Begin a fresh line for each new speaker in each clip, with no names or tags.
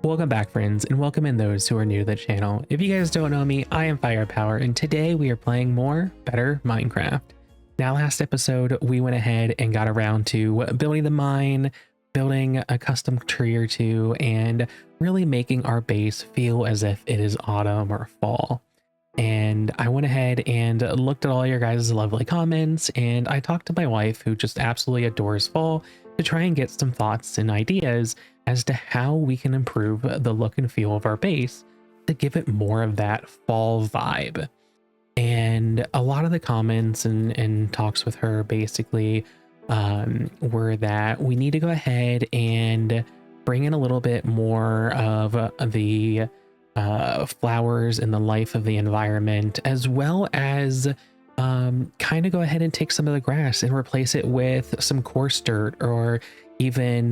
Welcome back, friends, and welcome in those who are new to the channel. If you guys don't know me, I am Firepower, and today we are playing more Better Minecraft. Now, last episode, we went ahead and got around to building the mine, building a custom tree or two, and really making our base feel as if it is autumn or fall. And I went ahead and looked at all your guys' lovely comments, and I talked to my wife, who just absolutely adores fall, to try and get some thoughts and ideas as to how we can improve the look and feel of our base to give it more of that fall vibe. And a lot of the comments and talks with her basically were that we need to go ahead and bring in a little bit more of the flowers and the life of the environment, as well as kind of go ahead and take some of the grass and replace it with some coarse dirt or even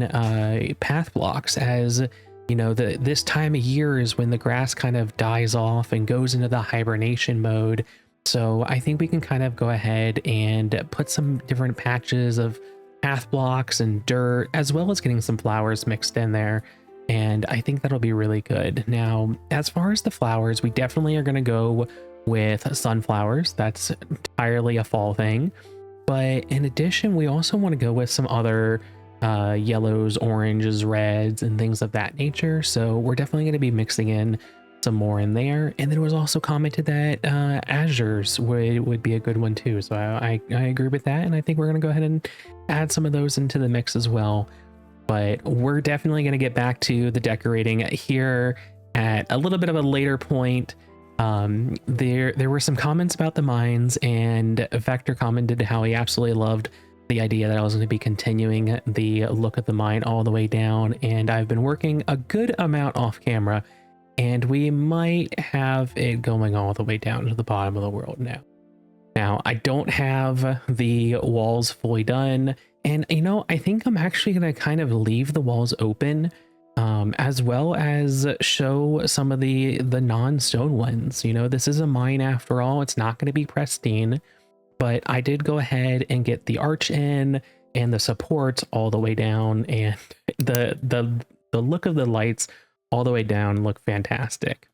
path blocks, as you know, this time of year is when the grass kind of dies off and goes into the hibernation mode. So I think we can kind of go ahead and put some different patches of path blocks and dirt, as well as getting some flowers mixed in there. And I think that'll be really good. Now, as far as the flowers, we definitely are going to go with sunflowers. That's entirely a fall thing. But in addition, we also want to go with some other yellows, oranges, reds, and things of that nature. So we're definitely going to be mixing in some more in there. And then it was also commented that azures would be a good one too. So I agree with that. And I think we're going to go ahead and add some of those into the mix as well. But we're definitely going to get back to the decorating here at a little bit of a later point. There were some comments about the mines, and Vector commented how he absolutely loved the idea that I was going to be continuing the look of the mine all the way down, and I've been working a good amount off camera, and we might have it going all the way down to the bottom of the world now. Now, I don't have the walls fully done, and you know, I think I'm actually going to kind of leave the walls open, as well as show some of the non-stone ones. You know, this is a mine after all. It's not going to be pristine, but I did go ahead and get the arch in and the supports all the way down, and the look of the lights all the way down look fantastic.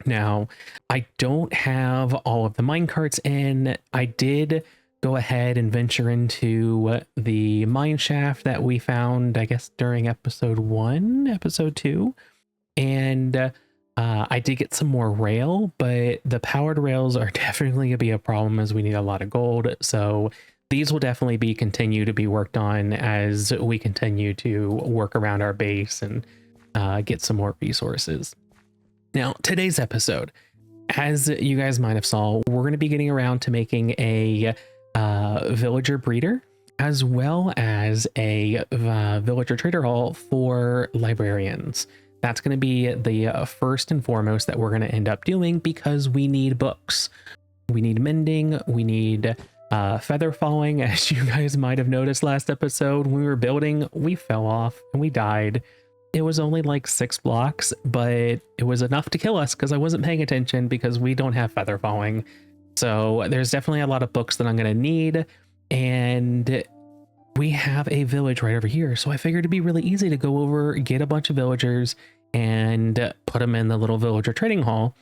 Now, I don't have all of the mine carts in. I did go ahead and venture into the mine shaft that we found, I guess, during episode 1, episode 2. And I did get some more rail, but the powered rails are definitely going to be a problem as we need a lot of gold. So these will definitely be continue to be worked on as we continue to work around our base and get some more resources. Now, today's episode, as you guys might have saw, we're going to be getting around to making a villager breeder, as well as a villager trader hall for librarians. That's going to be the first and foremost that we're going to end up doing, because we need books, we need mending, we need feather falling. As you guys might have noticed last episode, when we were building, we fell off and we died. It was only like 6 blocks, but it was enough to kill us because I wasn't paying attention, because we don't have feather falling. So there's definitely a lot of books that I'm going to need, and we have a village right over here. So I figured it'd be really easy to go over, get a bunch of villagers, and put them in the little villager trading hall.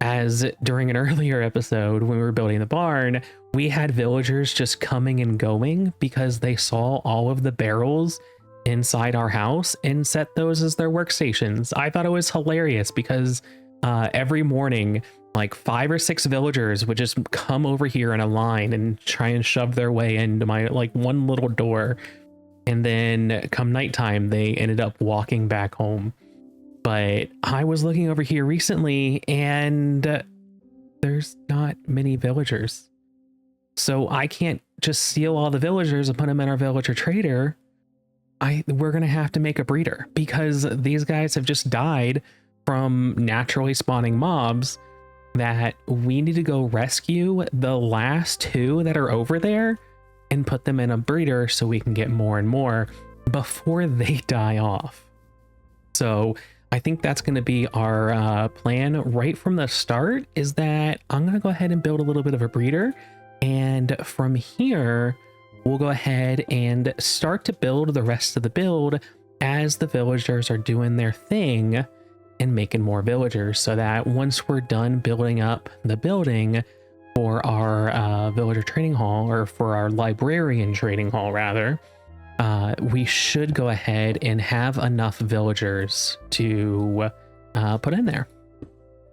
As during an earlier episode, when we were building the barn, we had villagers just coming and going because they saw all of the barrels inside our house and set those as their workstations. I thought it was hilarious because every morning, like 5 or 6 villagers would just come over here in a line and try and shove their way into my like one little door. And then come nighttime, they ended up walking back home. But I was looking over here recently, and there's not many villagers. So I can't just steal all the villagers and put them in our villager trader. We're going to have to make a breeder, because these guys have just died from naturally spawning mobs, that we need to go rescue the last 2 that are over there and put them in a breeder so we can get more and more before they die off. So I think that's going to be our plan right from the start, is that I'm going to go ahead and build a little bit of a breeder, and from here we'll go ahead and start to build the rest of the build as the villagers are doing their thing and making more villagers, so that once we're done building up the building for our villager trading hall, or for our librarian trading hall rather, we should go ahead and have enough villagers to put in there.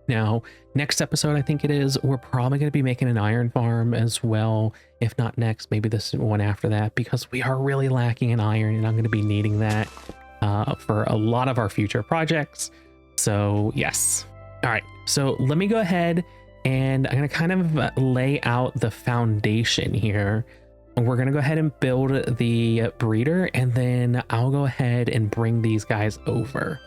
Now, next episode, I think it is, we're probably going to be making an iron farm as well. If not next, maybe this one after that, because we are really lacking in iron, and I'm going to be needing that for a lot of our future projects. So yes. All right, so let me go ahead and I'm going to kind of lay out the foundation here. We're going to go ahead and build the breeder, and then I'll go ahead and bring these guys over.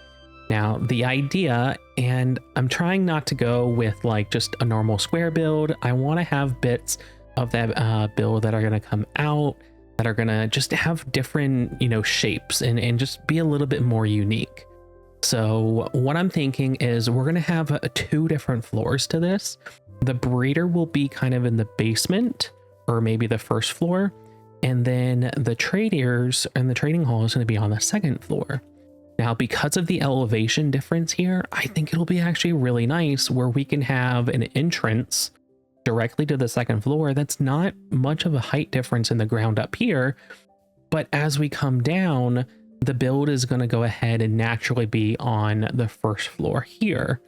Now, the idea, and I'm trying not to go with like just a normal square build. I want to have bits of that build that are going to come out, that are going to just have different, you know, shapes and just be a little bit more unique. So what I'm thinking is we're going to have 2 different floors to this. The breeder will be kind of in the basement, or maybe the first floor, and then the traders and the trading hall is going to be on the second floor. Now, because of the elevation difference here, I think it'll be actually really nice where we can have an entrance directly to the second floor. That's not much of a height difference in the ground up here, but as we come down, the build is going to go ahead and naturally be on the first floor here.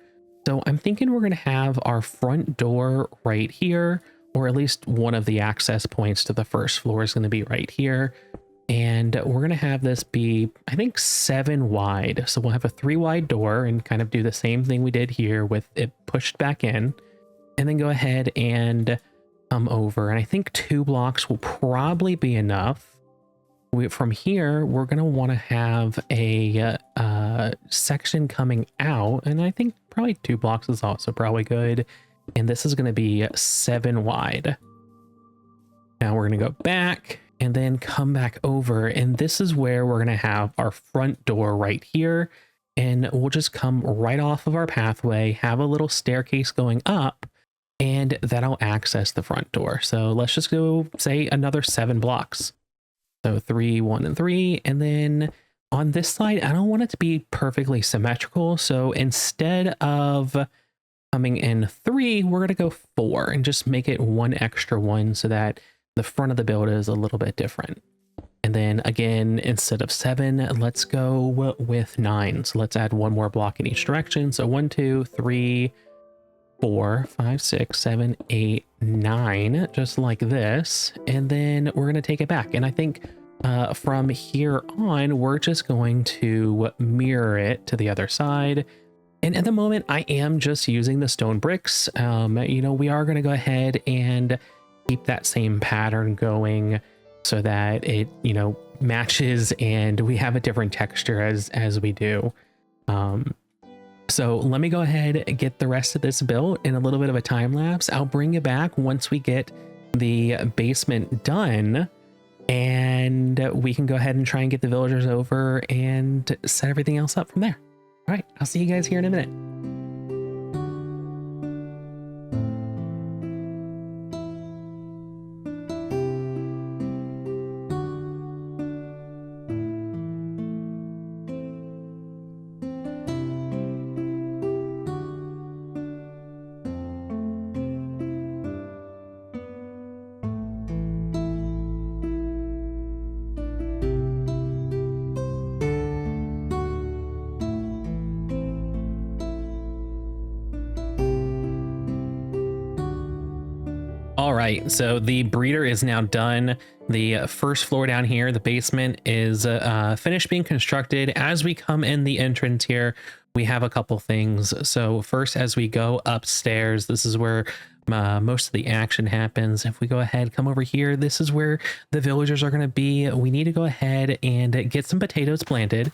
So I'm thinking we're going to have our front door right here, or at least one of the access points to the first floor is going to be right here. And we're going to have this be, I think, 7 wide. So we'll have a 3 wide door and kind of do the same thing we did here with it pushed back in, and then go ahead and come over. And I think 2 blocks will probably be enough. From here, we're going to want to have a section coming out, and I think probably 2 blocks is also probably good. And this is going to be 7 wide. Now we're going to go back and then come back over, and this is where we're going to have our front door right here, and we'll just come right off of our pathway, have a little staircase going up, and that'll access the front door. So let's just go say another 7 blocks. So 3, 1, and 3, and then on this side, I don't want it to be perfectly symmetrical, so instead of coming in 3, we're going to go 4 and just make it 1 extra one so that the front of the build is a little bit different. And then again, instead of 7, let's go with 9. So let's add 1 more block in each direction. So 1, 2, 3, 4, 5, 6, 7, 8, 9, just like this. And then we're going to take it back. And I think from here on, we're just going to mirror it to the other side. And at the moment, I am just using the stone bricks. You know, we are going to go ahead and keep that same pattern going so that it, you know, matches and we have a different texture as we do. So let me go ahead and get the rest of this built in a little bit of a time lapse. I'll bring you back once we get the basement done, and we can go ahead and try and get the villagers over and set everything else up from there. All right, I'll see you guys here in a minute. All right, so the breeder is now done. The first floor down here, the basement, is finished being constructed. As we come in the entrance here, we have a couple things. So first, as we go upstairs, this is where most of the action happens. If we go ahead, come over here, this is where the villagers are going to be. We need to go ahead and get some potatoes planted.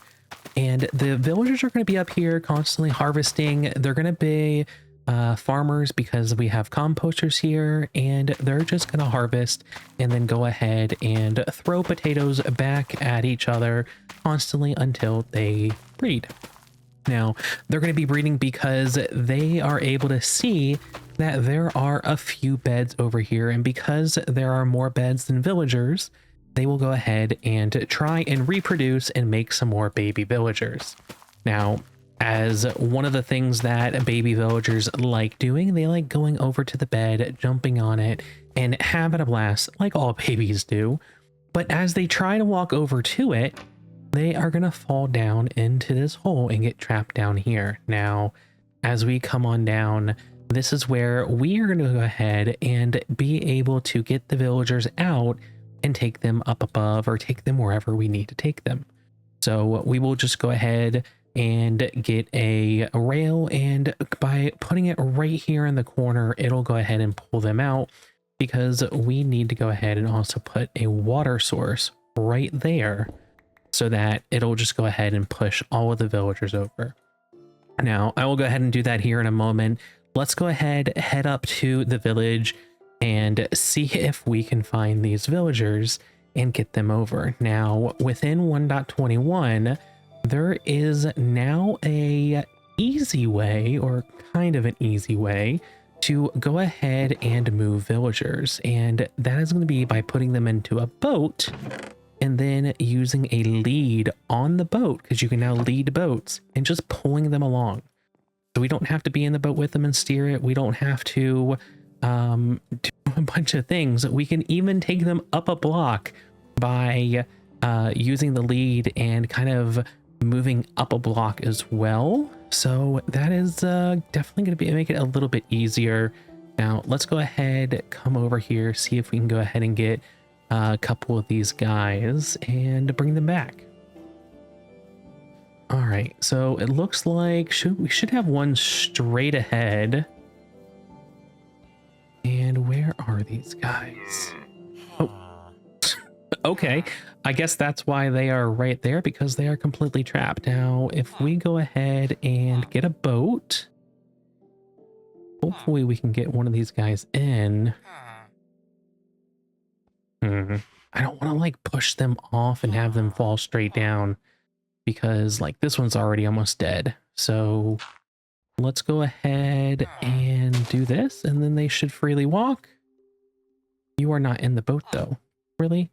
And the villagers are going to be up here constantly harvesting. They're going to be farmers because we have composters here, and they're just going to harvest and then go ahead and throw potatoes back at each other constantly until they breed. Now, they're going to be breeding because they are able to see that there are a few beds over here, and because there are more beds than villagers, they will go ahead and try and reproduce and make some more baby villagers. Now, as one of the things that baby villagers like doing, they like going over to the bed, jumping on it, and having a blast like all babies do. But as they try to walk over to it, they are going to fall down into this hole and get trapped down here. Now, as we come on down, this is where we are going to go ahead and be able to get the villagers out and take them up above or take them wherever we need to take them. So we will just go ahead and get a rail, and by putting it right here in the corner, it'll go ahead and pull them out, because we need to go ahead and also put a water source right there so that it'll just go ahead and push all of the villagers over. Now, I will go ahead and do that here in a moment. Let's go ahead, head up to the village and see if we can find these villagers and get them over. Now, within 1.21, there is now a easy way, or kind of an easy way, to go ahead and move villagers. And that is going to be by putting them into a boat and then using a lead on the boat, because you can now lead boats, and just pulling them along. So we don't have to be in the boat with them and steer it. We don't have to do a bunch of things. We can even take them up a block by using the lead and kind of moving up a block as well. So that is definitely going to make it a little bit easier. Now let's go ahead, come over here, see if we can go ahead and get a couple of these guys and bring them back. All right, so it looks like we should have one straight ahead. And where are these guys? Oh, okay. I guess that's why they are right there, because they are completely trapped. Now, if we go ahead and get a boat, hopefully we can get one of these guys in. I don't want to like push them off and have them fall straight down, because like this one's already almost dead. So let's go ahead and do this, and then they should freely walk. You are not in the boat though. Really?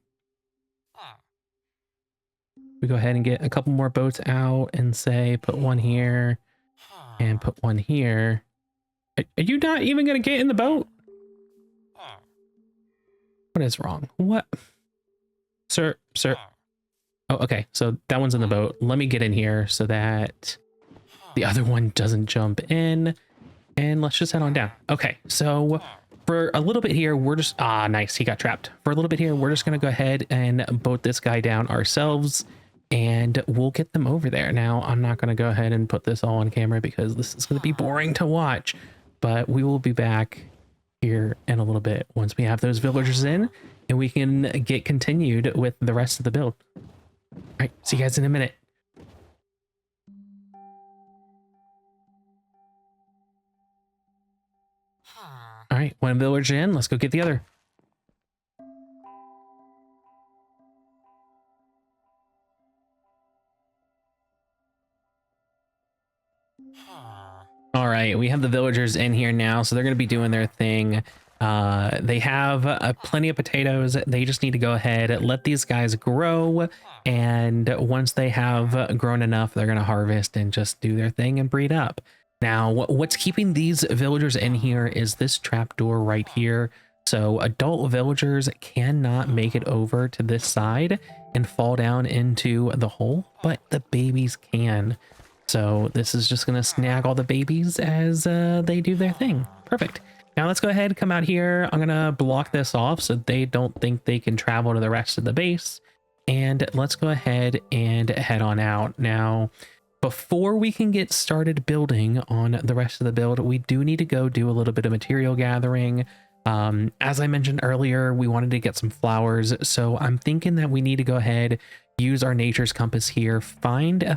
We go ahead and get a couple more boats out and say, put one here and put one here. Are you not even going to get in the boat? What is wrong? What? Sir. Oh, okay. So that one's in the boat. Let me get in here so that the other one doesn't jump in, and let's just head on down. Okay. So for a little bit here, we're just, nice. He got trapped. For a little bit here, we're just going to go ahead and boat this guy down ourselves, and we'll get them over there. Now, I'm not going to go ahead and put this all on camera because this is going to be boring to watch, but we will be back here in a little bit once we have those villagers in and we can get continued with the rest of the build. All right, see you guys in a minute. All right, one villager in, let's go get the other. All right, we have the villagers in here now, so they're going to be doing their thing. They have plenty of potatoes. They just need to go ahead, let these guys grow, and once they have grown enough, they're going to harvest and just do their thing and breed up. Now, what's keeping these villagers in here is this trapdoor right here. So adult villagers cannot make it over to this side and fall down into the hole, but the babies can. So this is just going to snag all the babies as they do their thing. Perfect. Now let's go ahead, come out here. I'm going to block this off so they don't think they can travel to the rest of the base. And let's go ahead and head on out. Now, before we can get started building on the rest of the build, we do need to go do a little bit of material gathering. As I mentioned earlier, we wanted to get some flowers. So I'm thinking that we need to go ahead, use our nature's compass here, find a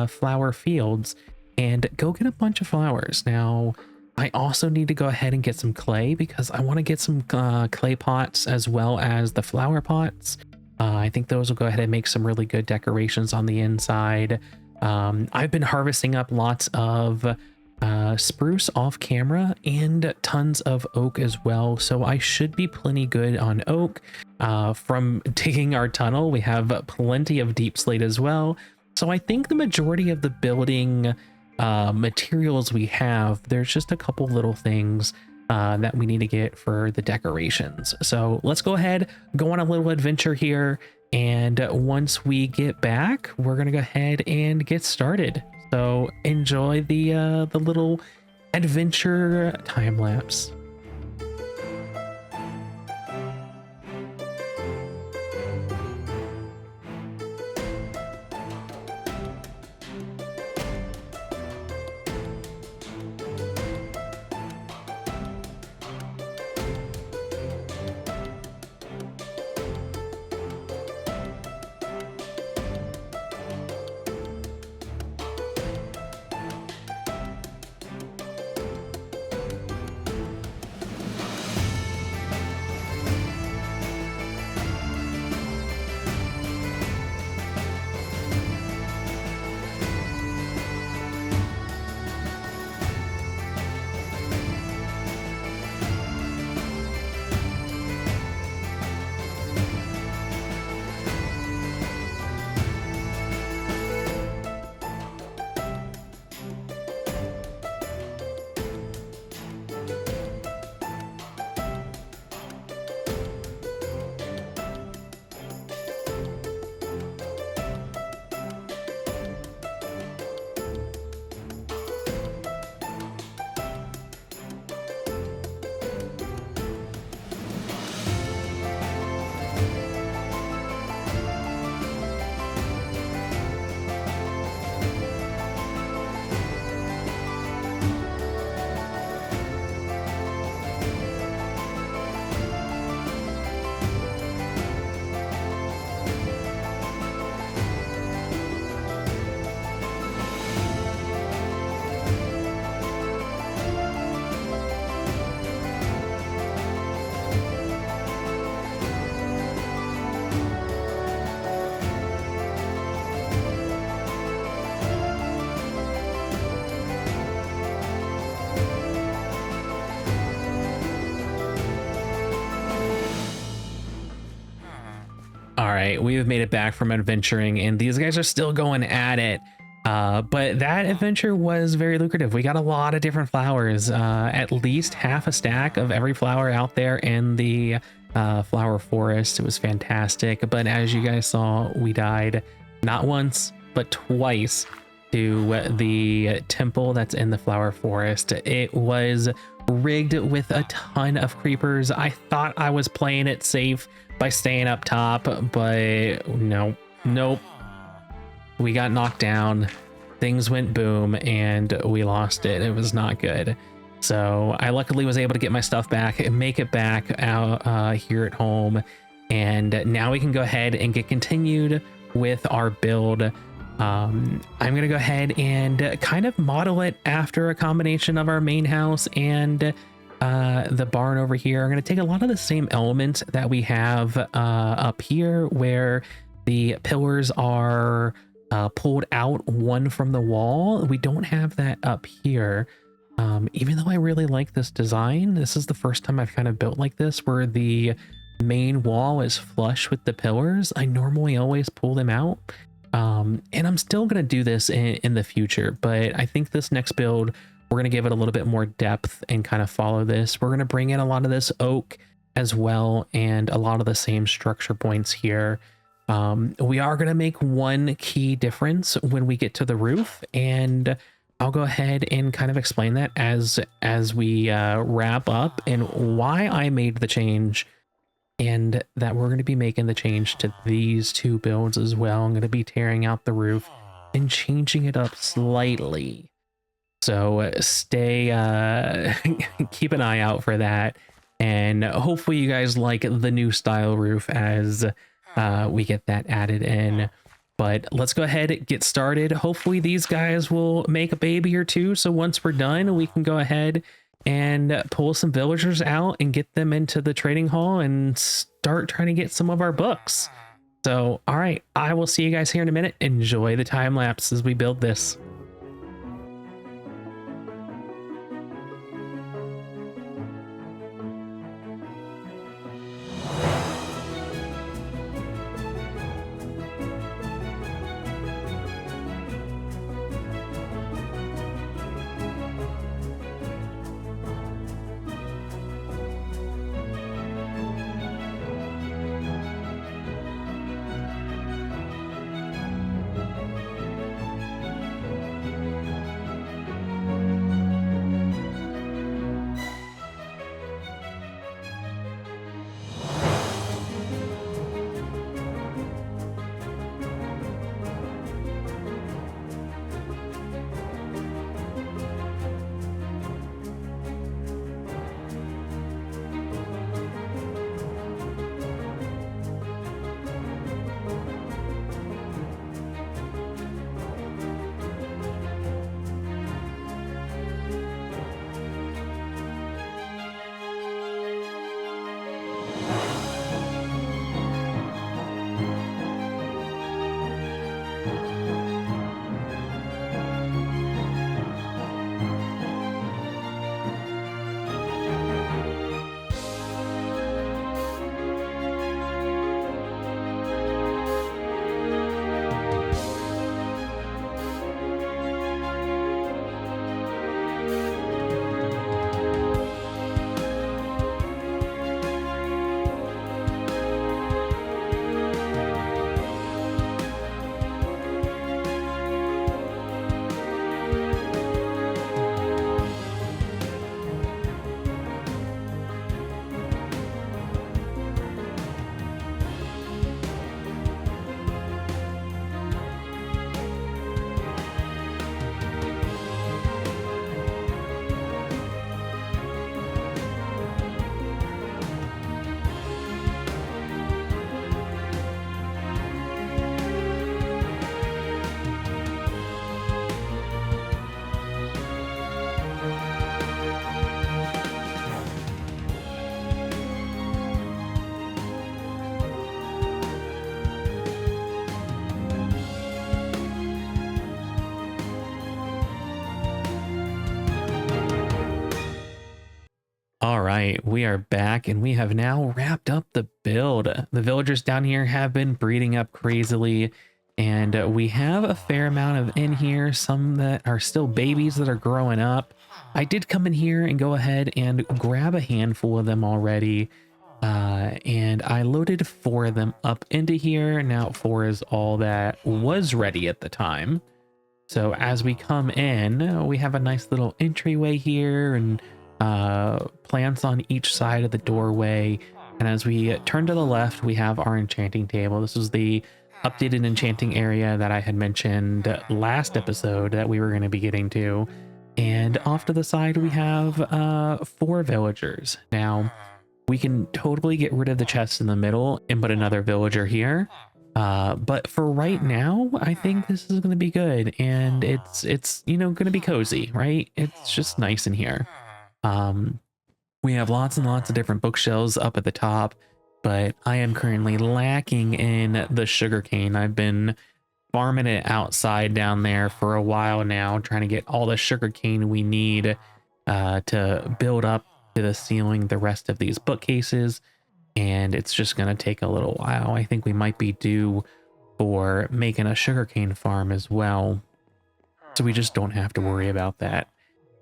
flower fields and go get a bunch of flowers. Now, I also need to go ahead and get some clay because I want to get some clay pots as well as the flower pots. I think those will go ahead and make some really good decorations on the inside. I've been harvesting up lots of spruce off camera and tons of oak as well, so I should be plenty good on oak. from digging our tunnel. We have plenty of deep slate as well. So I think the majority of the building materials we have, there's just a couple little things that we need to get for the decorations. So let's go ahead, go on a little adventure here. And once we get back, we're going to go ahead and get started. So enjoy the little adventure time lapse. All right, we have made it back from adventuring, and these guys are still going at it. But that adventure was very lucrative. We got a lot of different flowers, at least half a stack of every flower out there in the flower forest. It was fantastic. But as you guys saw, we died not once, but twice to the temple that's in the flower forest. It was rigged with a ton of creepers. I thought I was playing it safe by staying up top, but nope. We got knocked down, things went boom, and we lost it. It was not good. So I luckily was able to get my stuff back and make it back out here at home. And now we can go ahead and get continued with our build. I'm going to go ahead and kind of model it after a combination of our main house and the barn over here. I'm going to take a lot of the same elements that we have up here, where the pillars are pulled out one from the wall. We don't have that up here. Even though I really like this design, this is the first time I've kind of built like this, where the main wall is flush with the pillars. I normally always pull them out. And I'm still going to do this in the future, but I think this next build, we're going to give it a little bit more depth and kind of follow this. We're going to bring in a lot of this oak as well, and a lot of the same structure points here. We are going to make one key difference when we get to the roof, and I'll go ahead and kind of explain that as we wrap up, and why I made the change, and that we're going to be making the change to these two builds as well. I'm going to be tearing out the roof and changing it up slightly. So stay, keep an eye out for that. And hopefully you guys like the new style roof as we get that added in. But let's go ahead and get started. Hopefully these guys will make a baby or two. So once we're done, we can go ahead and pull some villagers out and get them into the trading hall and start trying to get some of our books. So, all right, I will see you guys here in a minute. Enjoy the time lapse as we build this. All right, we are back and we have now wrapped up the build. The villagers down here have been breeding up crazily, and we have a fair amount of in here, some that are still babies that are growing up. I did come in here and go ahead and grab a handful of them already, and I loaded 4 of them up into here. Now 4 is all that was ready at the time. So as we come in, we have a nice little entryway here and plants on each side of the doorway. And as we turn to the left, we have our enchanting table. This is the updated enchanting area that I had mentioned last episode that we were going to be getting to. And off to the side, we have 4 villagers. Now, we can totally get rid of the chest in the middle and put another villager here. But for right now, I think this is going to be good. And it's you know, going to be cozy, right? It's just nice in here. We have lots and lots of different bookshelves up at the top, but I am currently lacking in the sugarcane. I've been farming it outside down there for a while now, trying to get all the sugarcane we need to build up to the ceiling the rest of these bookcases. And it's just going to take a little while. I think we might be due for making a sugarcane farm as well, so we just don't have to worry about that.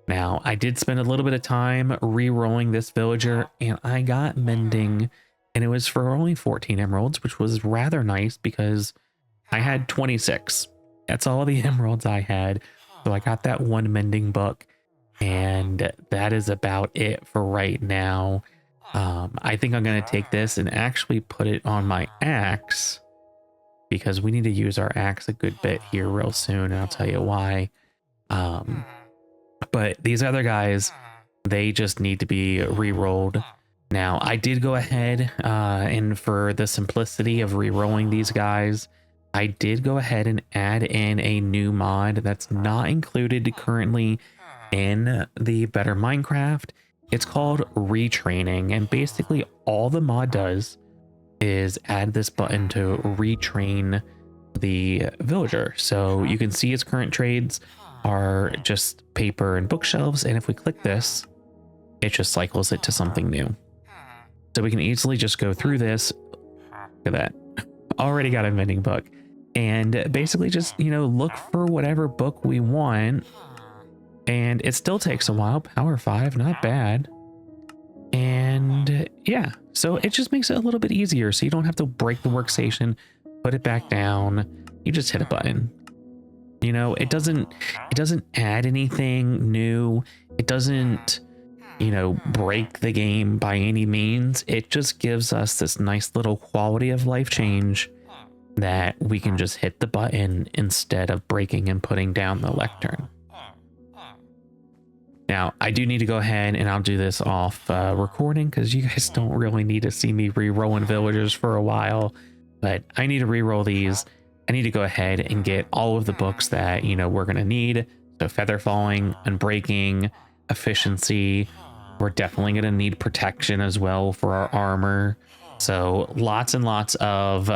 Now, I did spend a little bit of time re-rolling this villager, and I got mending, and it was for only 14 emeralds, which was rather nice because I had 26. That's all the emeralds I had. So I got that 1 mending book, and that is about it for right now. I think I'm going to take this and actually put it on my axe, because we need to use our axe a good bit here real soon, and I'll tell you why. But these other guys, they just need to be re-rolled. Now, I did go ahead and for the simplicity of re-rolling these guys, I did go ahead and add in a new mod that's not included currently in the Better Minecraft. It's called retraining, and basically all the mod does is add this button to retrain the villager. So you can see its current trades are just paper and bookshelves, and if we click this, it just cycles it to something new. So we can easily just go through this. Look at that. Already got a vending book, and basically just, you know, look for whatever book we want. And it still takes a while. Power 5, not bad. And yeah, so it just makes it a little bit easier, so you don't have to break the workstation, put it back down. You just hit a button. You know, it doesn't add anything new. It doesn't, you know, break the game by any means. It just gives us this nice little quality of life change that we can just hit the button instead of breaking and putting down the lectern. Now, I do need to go ahead and I'll do this off recording, because you guys don't really need to see me re-rolling villagers for a while, but I need to re-roll these. I need to go ahead and get all of the books that, you know, we're going to need. So feather falling, unbreaking, efficiency. We're definitely going to need protection as well for our armor. So lots and lots of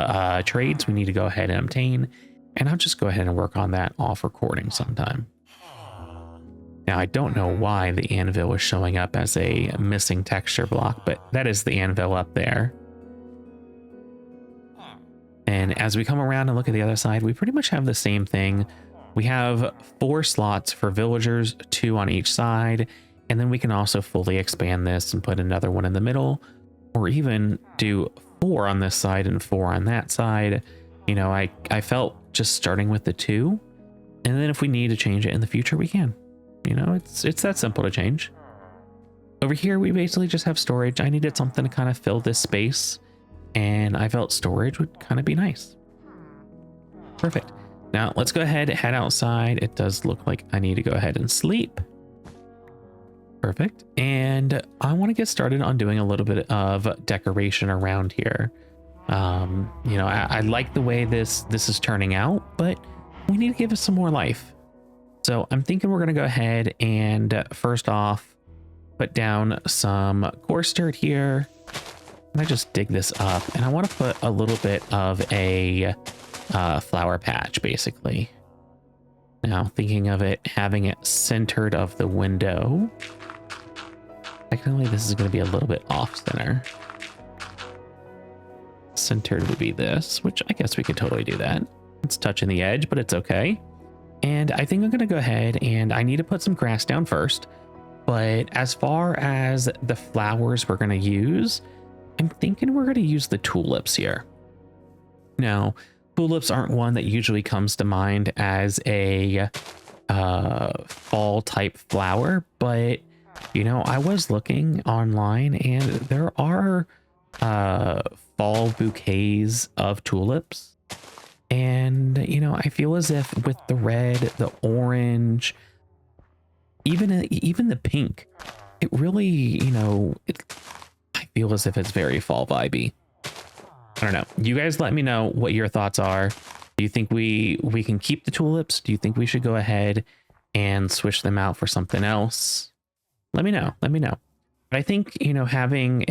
trades we need to go ahead and obtain. And I'll just go ahead and work on that off recording sometime. Now, I don't know why the anvil is showing up as a missing texture block, but that is the anvil up there. And as we come around and look at the other side, we pretty much have the same thing. We have 4 slots for villagers, 2 on each side, and then we can also fully expand this and put another one in the middle, or even do 4 on this side and 4 on that side. You know, I felt just starting with the 2, and then if we need to change it in the future, we can. You know, it's that simple to change. Over here, we basically just have storage. I needed something to kind of fill this space, and I felt storage would kind of be nice. Perfect. Now let's go ahead and head outside. It does look like I need to go ahead and sleep. Perfect. And I want to get started on doing a little bit of decoration around here. You know, I like the way this is turning out, but we need to give it some more life. So I'm thinking we're going to go ahead and first off, put down some coarse dirt here. I just dig this up, and I want to put a little bit of a flower patch, basically. Now, thinking of it, having it centered of the window. I Unfortunately, this is going to be a little bit off center. Centered would be this, which I guess we could totally do that. It's touching the edge, but it's okay. And I think I'm going to go ahead and I need to put some grass down first. But as far as the flowers we're going to use, I'm thinking we're going to use the tulips here. Now, tulips aren't one that usually comes to mind as a fall type flower, but you know, I was looking online and there are fall bouquets of tulips. And, you know, I feel as if with the red, the orange, even the pink, it really, you know, I feel as if it's very fall vibey. I don't know. You guys let me know what your thoughts are. Do you think we can keep the tulips? Do you think we should go ahead and switch them out for something else? Let me know. Let me know. But I think, you know, having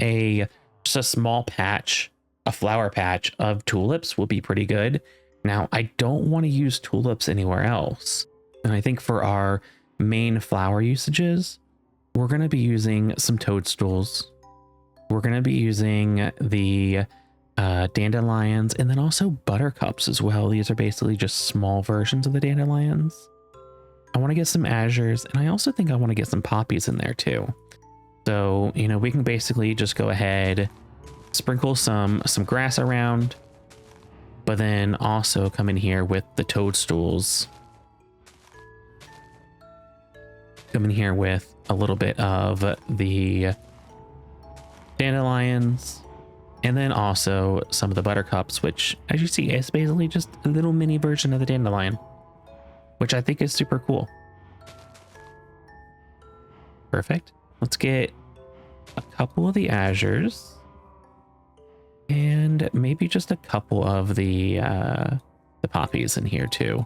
just a small patch, a flower patch of tulips will be pretty good. Now, I don't want to use tulips anywhere else. And I think for our main flower usages, we're going to be using some toadstools. We're going to be using the dandelions and then also buttercups as well. These are basically just small versions of the dandelions. I want to get some azures, and I also think I want to get some poppies in there too. So, you know, we can basically just go ahead, sprinkle some grass around, but then also come in here with the toadstools. Come in here with a little bit of the dandelions, and then also some of the buttercups, which, as you see, is basically just a little mini version of the dandelion, which I think is super cool. Perfect. Let's get a couple of the azures and maybe just a couple of the poppies in here too.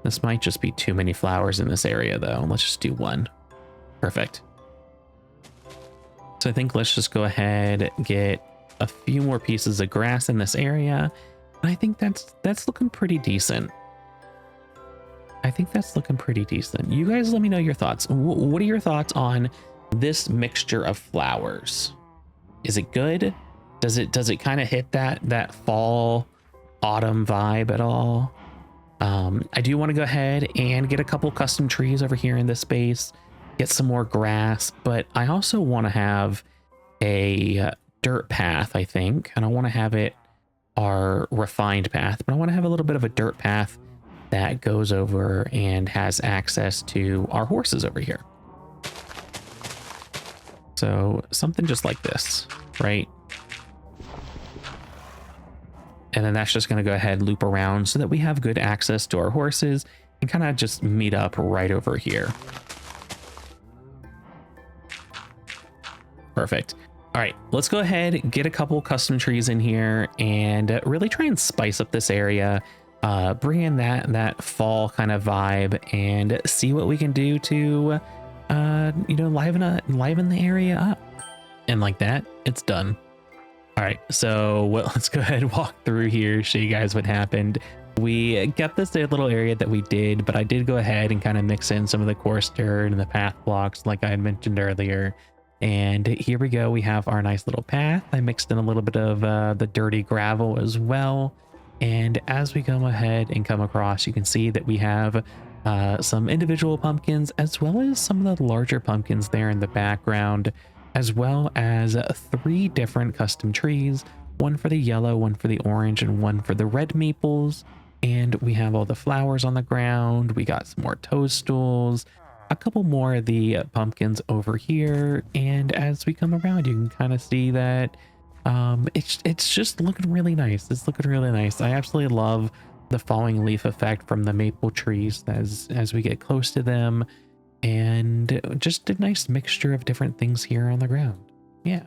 This might just be too many flowers in this area though. Let's just do one. Perfect. So I think let's just go ahead, get a few more pieces of grass in this area. And I think that's looking pretty decent. I think that's looking pretty decent. You guys let me know your thoughts. What are your thoughts on this mixture of flowers? Is it good? Does it kind of hit that fall autumn vibe at all? I do want to go ahead and get a couple custom trees over here in this space, get some more grass, but I also want to have a dirt path. I think I don't want to have it our refined path, but I want to have a little bit of a dirt path that goes over and has access to our horses over here. So something just like this, right? And then that's just going to go ahead, loop around so that we have good access to our horses and kind of just meet up right over here. Perfect. All right, let's go ahead, get a couple custom trees in here and really try and spice up this area. Bring in that fall kind of vibe and see what we can do to, you know, liven the area up. And like that, it's done. All right, so let's go ahead and walk through here, show you guys what happened. We got this little area that we did, but I did go ahead and kind of mix in some of the coarse dirt and the path blocks like I had mentioned earlier. And here we go. We have our nice little path. I mixed in a little bit of the dirty gravel as well. And as we go ahead and come across, you can see that we have some individual pumpkins as well as some of the larger pumpkins there in the background, as well as 3 different custom trees, one for the yellow, one for the orange, and one for the red maples. And we have all the flowers on the ground. We got some more toadstools, a couple more of the pumpkins over here. And as we come around, you can kind of see that it's just looking really nice. It's looking really nice. I absolutely love the falling leaf effect from the maple trees as we get close to them, and just a nice mixture of different things here on the ground. Yeah.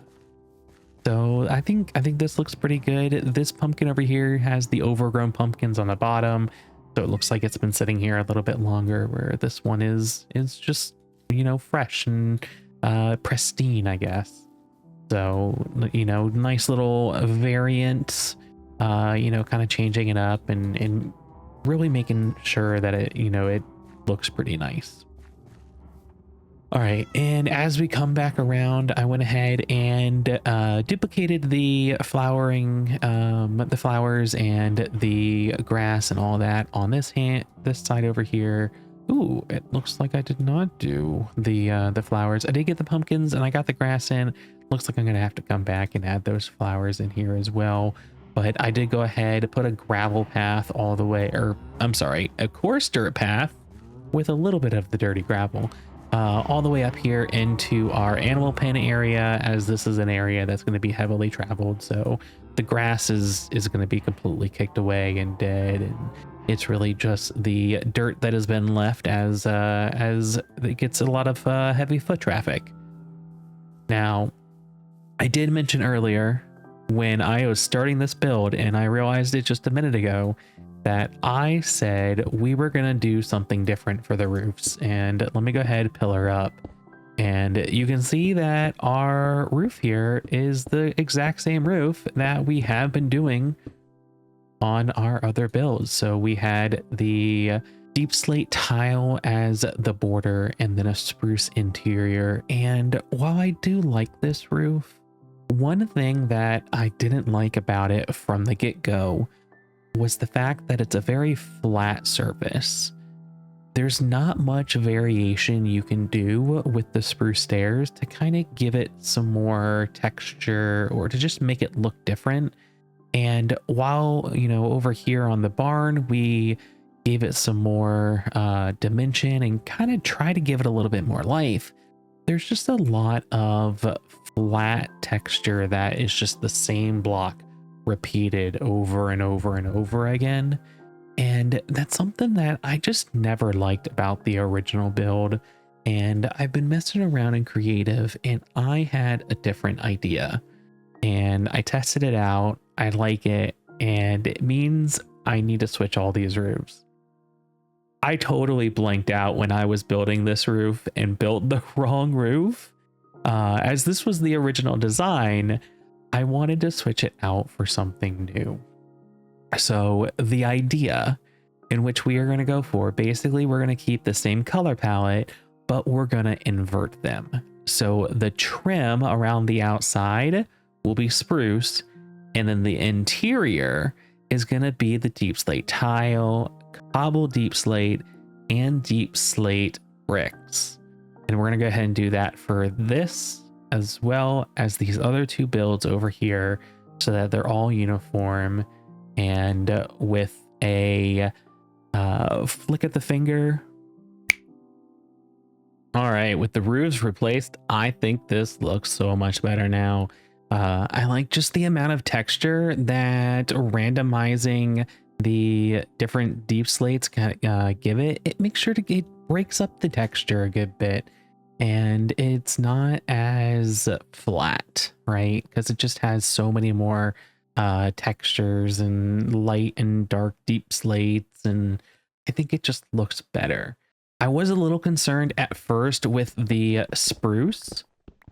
So I think this looks pretty good. This pumpkin over here has the overgrown pumpkins on the bottom, so it looks like it's been sitting here a little bit longer, where this one is just, you know, fresh and pristine, I guess. So, you know, nice little variant, you know, kind of changing it up and really making sure that it, you know, it looks pretty nice. All right, and as we come back around, I went ahead and duplicated the the flowers and the grass and all that on this side over here. Ooh, it looks like I did not do the flowers. I did get the pumpkins and I got the grass in. Looks like I'm gonna have to come back and add those flowers in here as well. But I did go ahead, put a gravel path all the way, or I'm sorry, a coarse dirt path with a little bit of the dirty gravel all the way up here into our animal pen area, as this is an area that's going to be heavily traveled. So the grass is going to be completely kicked away and dead, and it's really just the dirt that has been left as it gets a lot of heavy foot traffic. Now, I did mention earlier when I was starting this build, and I realized it just a minute ago, that I said we were going to do something different for the roofs. And let me go ahead, pillar up. And you can see that our roof here is the exact same roof that we have been doing on our other builds. So we had the deep slate tile as the border and then a spruce interior. And while I do like this roof, one thing that I didn't like about it from the get-go was the fact that it's a very flat surface. There's not much variation you can do with the spruce stairs to kind of give it some more texture or to just make it look different. And while, you know, over here on the barn, we gave it some more dimension and kind of try to give it a little bit more life, there's just a lot of flat texture that is just the same block repeated over and over and over again. And that's something that I just never liked about the original build. And I've been messing around in creative and I had a different idea and I tested it out. I like it, and it means I need to switch all these roofs. I totally blanked out when I was building this roof and built the wrong roof. As this was the original design, I wanted to switch it out for something new. So the idea in which we are going to go for, basically we're going to keep the same color palette, but we're going to invert them. So the trim around the outside will be spruce, and then the interior is going to be the deep slate tile, cobble deep slate, and deep slate bricks. And we're going to go ahead and do that for this as well as these other two builds over here so that they're all uniform. And with a flick of the finger. All right, with the roofs replaced, I think this looks so much better now. I like just the amount of texture that randomizing the different deep slates give it. It makes sure it breaks up the texture a good bit. And it's not as flat, right? Because it just has so many more textures and light and dark deep slates, and I think it just looks better. I was a little concerned at first with the spruce.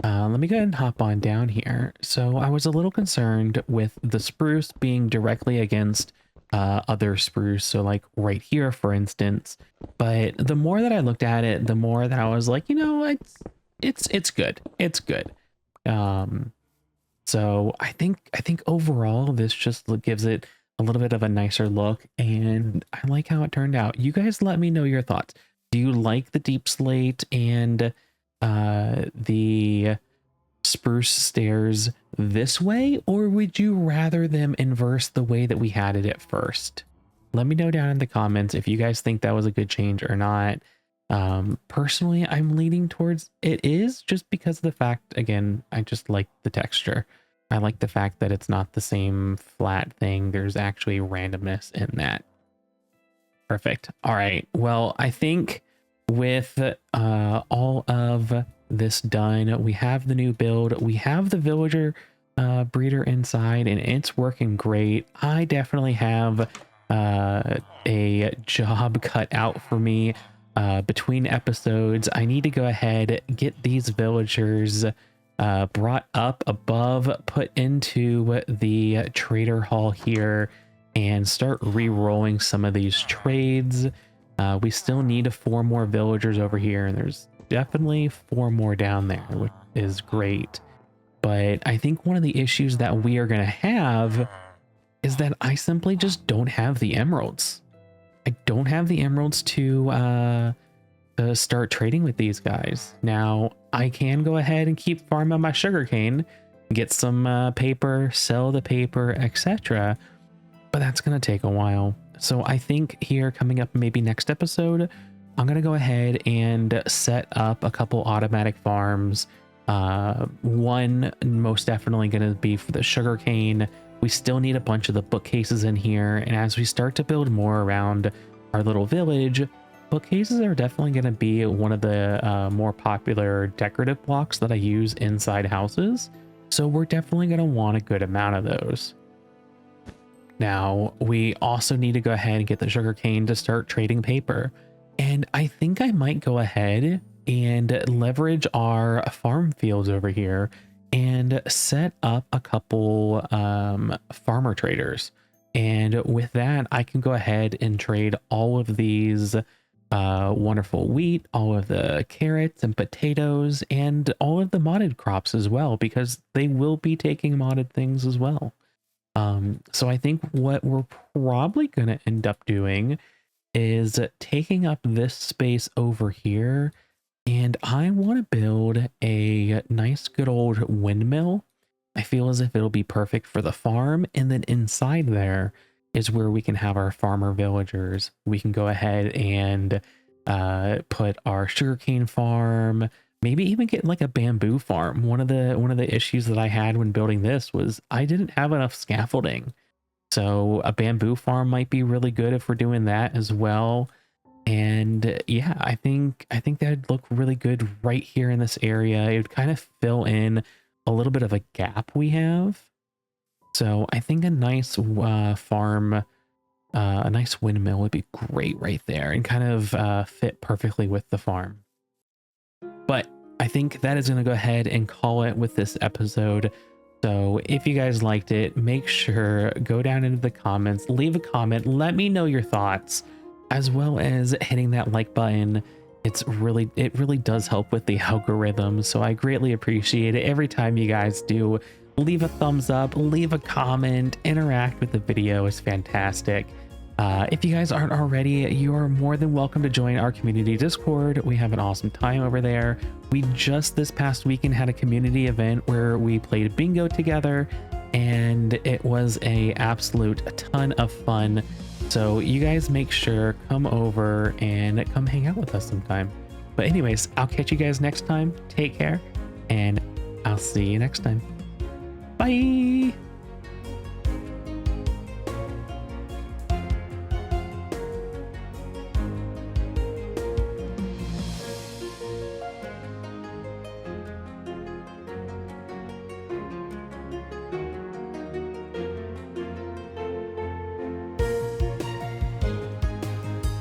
Let me go ahead and hop on down here. So I was a little concerned with the spruce being directly against other spruce, so like right here for instance. But the more that I looked at it, the more that I was like, you know, it's good. It's good. So I think overall this just gives it a little bit of a nicer look, and I like how it turned out. You guys let me know your thoughts. Do you like the deep slate and the spruce stairs this way, or would you rather them inverse the way that we had it at first? Let me know down in the comments if you guys think that was a good change or not. Personally, I'm leaning towards it is, just because of the fact, again, I just like the texture. I like the fact that it's not the same flat thing. There's actually randomness in that. Perfect. All right. Well, I think with all of this done, we have the new build. We have the villager breeder inside, and it's working great. I definitely have a job cut out for me between episodes. I need to go ahead, get these villagers brought up above, put into the trader hall here, and start re-rolling some of these trades. We still need 4 more villagers over here, and there's definitely 4 more down there, which is great. But I think one of the issues that we are going to have is that I simply just don't have the emeralds. I don't have the emeralds to start trading with these guys. Now, I can go ahead and keep farming my sugarcane, get some paper, sell the paper, etc. But that's going to take a while. So I think here coming up maybe next episode, I'm going to go ahead and set up a couple automatic farms. One most definitely going to be for the sugarcane. We still need a bunch of the bookcases in here. And as we start to build more around our little village, bookcases are definitely going to be one of the more popular decorative blocks that I use inside houses. So we're definitely going to want a good amount of those. Now, we also need to go ahead and get the sugarcane to start trading paper. And I think I might go ahead and leverage our farm fields over here and set up a couple farmer traders. And with that, I can go ahead and trade all of these wonderful wheat, all of the carrots and potatoes, and all of the modded crops as well, because they will be taking modded things as well. So I think what we're probably going to end up doing is taking up this space over here, and I want to build a nice good old windmill. I feel as if it'll be perfect for the farm, and then inside there is where we can have our farmer villagers. We can go ahead and put our sugarcane farm, maybe even get like a bamboo farm. One of the issues that I had when building this was I didn't have enough scaffolding. So a bamboo farm might be really good if we're doing that as well. And yeah, I think that'd look really good right here in this area. It would kind of fill in a little bit of a gap we have. So I think a nice farm, a nice windmill would be great right there and kind of fit perfectly with the farm. But I think that is going to go ahead and call it with this episode. So if you guys liked it, make sure go down into the comments, leave a comment, let me know your thoughts, as well as hitting that like button. It really does help with the algorithm. So I greatly appreciate it every time you guys do. Leave a thumbs up, leave a comment, interact with the video is fantastic. If you guys aren't already, you are more than welcome to join our community Discord. We have an awesome time over there. We just this past weekend had a community event where we played bingo together, and it was a absolute ton of fun. So you guys make sure come over and come hang out with us sometime. But anyways, I'll catch you guys next time. Take care, and I'll see you next time. Bye.